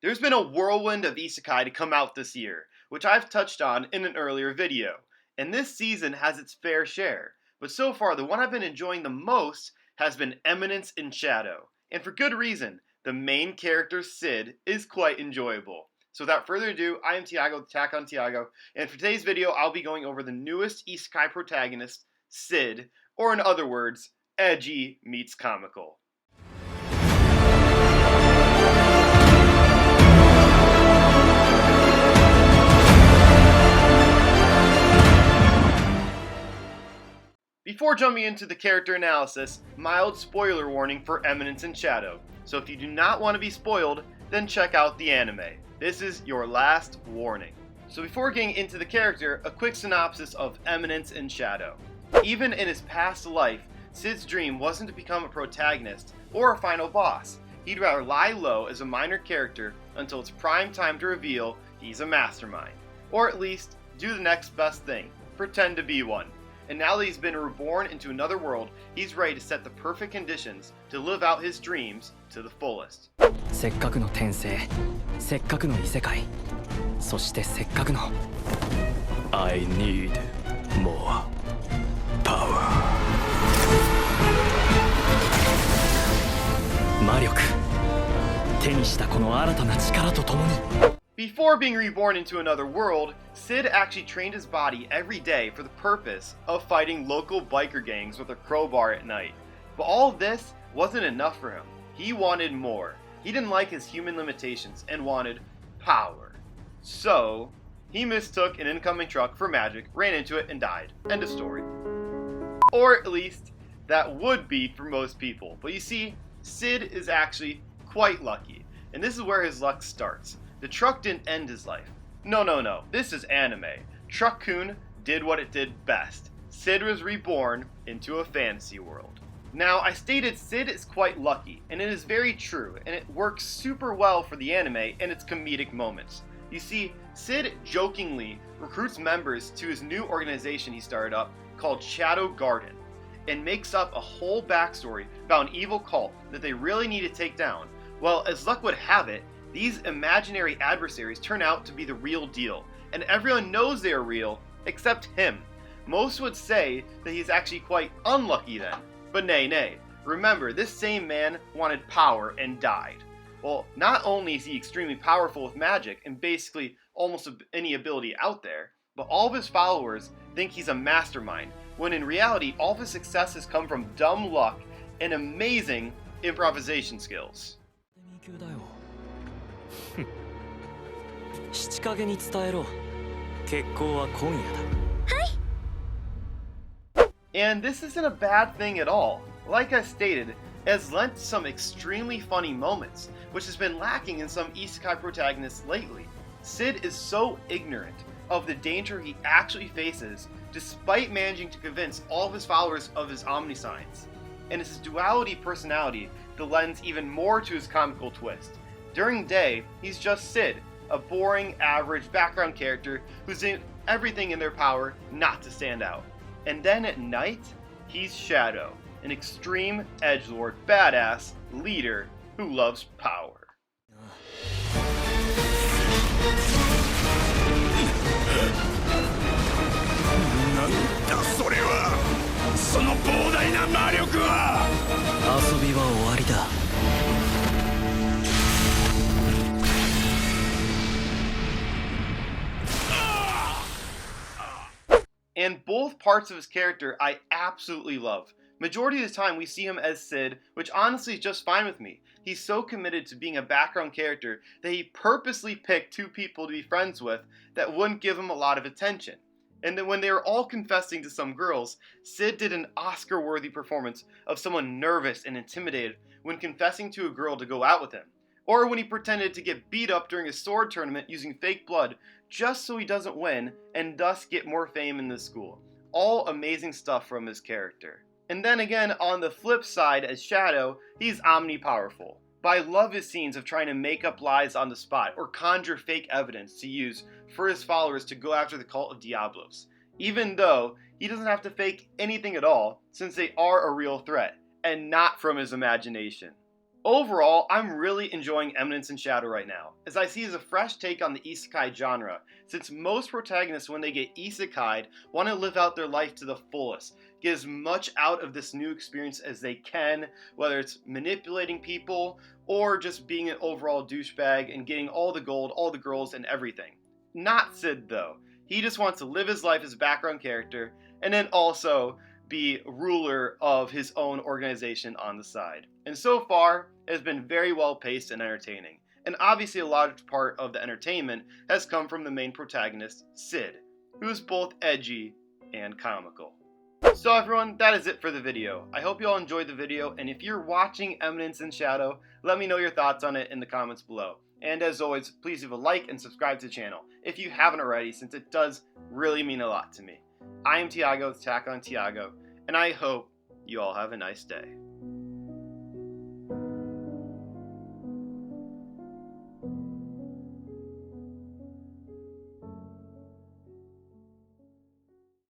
There's been a whirlwind of isekai to come out this year, which I've touched on in an earlier video, and this season has its fair share, but so far the one I've been enjoying the most has been Eminence in Shadow, and for good reason. The main character, Cid, is quite enjoyable. So without further ado, I am Tiago, the Tack on Tiago, and for today's video I'll be going over the newest isekai protagonist, Cid, or in other words, Edgy meets Comical. Before jumping into the character analysis, mild spoiler warning for Eminence in Shadow. So if you do not want to be spoiled, then check out the anime. This is your last warning. So before getting into the character, a quick synopsis of Eminence in Shadow. Even in his past life, Cid's dream wasn't to become a protagonist or a final boss. He'd rather lie low as a minor character until it's prime time to reveal he's a mastermind. Or at least, do the next best thing, pretend to be one. And now that he's been reborn into another world, he's ready to set the perfect conditions to live out his dreams to the fullest. せっかくの転生、せっかくの異世界、そしてせっかくの I need more power 魔力、手にしたこの新たな力とともに Before being reborn into another world, Cid actually trained his body every day for the purpose of fighting local biker gangs with a crowbar at night. But all of this wasn't enough for him. He wanted more. He didn't like his human limitations and wanted power. So, he mistook an incoming truck for magic, ran into it, and died. End of story. Or at least, that would be for most people. But you see, Cid is actually quite lucky. And this is where his luck starts. The truck didn't end his life. No. This is anime. Truck-kun did what it did best. Cid was reborn into a fantasy world. Now, I stated Cid is quite lucky, and it is very true, and it works super well for the anime and its comedic moments. You see, Cid jokingly recruits members to his new organization he started up called Shadow Garden, and makes up a whole backstory about an evil cult that they really need to take down. Well, as luck would have it, these imaginary adversaries turn out to be the real deal, and everyone knows they are real, except him. Most would say that he's actually quite unlucky then, but nay. Remember, this same man wanted power and died. Well, not only is he extremely powerful with magic and basically almost any ability out there, but all of his followers think he's a mastermind, when in reality all of his success has come from dumb luck and amazing improvisation skills. 七影に伝えろ。決行は今夜だ。And this isn't a bad thing at all. Like I stated, it has lent to some extremely funny moments, which has been lacking in some isekai protagonists lately. Cid is so ignorant of the danger he actually faces, despite managing to convince all of his followers of his omniscience. And it's his duality personality that lends even more to his comical twist. During day, he's just Cid, a boring, average background character who's doing everything in their power not to stand out. And then at night, he's Shadow, an extreme edgelord badass leader who loves power. なんだそれは、その膨大な魔力は。遊びは終わりだ。 And both parts of his character I absolutely love. Majority of the time we see him as Cid, which honestly is just fine with me. He's so committed to being a background character that he purposely picked two people to be friends with that wouldn't give him a lot of attention. And then when they were all confessing to some girls, Cid did an Oscar-worthy performance of someone nervous and intimidated when confessing to a girl to go out with him. Or when he pretended to get beat up during a sword tournament using fake blood just so he doesn't win and thus get more fame in the school. All amazing stuff from his character. And then again, on the flip side as Shadow, he's omnipowerful. But I love his scenes of trying to make up lies on the spot or conjure fake evidence to use for his followers to go after the cult of Diablos. Even though he doesn't have to fake anything at all, since they are a real threat, and not from his imagination. Overall, I'm really enjoying Eminence in Shadow right now, as I see it as a fresh take on the isekai genre, since most protagonists when they get isekai'd want to live out their life to the fullest, get as much out of this new experience as they can, whether it's manipulating people or just being an overall douchebag and getting all the gold, all the girls, and everything. Not Cid though. He just wants to live his life as a background character and then also be ruler of his own organization on the side. And so far, it has been very well paced and entertaining. And obviously a large part of the entertainment has come from the main protagonist, Cid, who is both edgy and comical. So everyone, that is it for the video. I hope you all enjoyed the video, and if you're watching Eminence in Shadow, let me know your thoughts on it in the comments below. And as always, please leave a like and subscribe to the channel if you haven't already, since it does really mean a lot to me. I am Tiago with Attack on Tiago, and I hope you all have a nice day.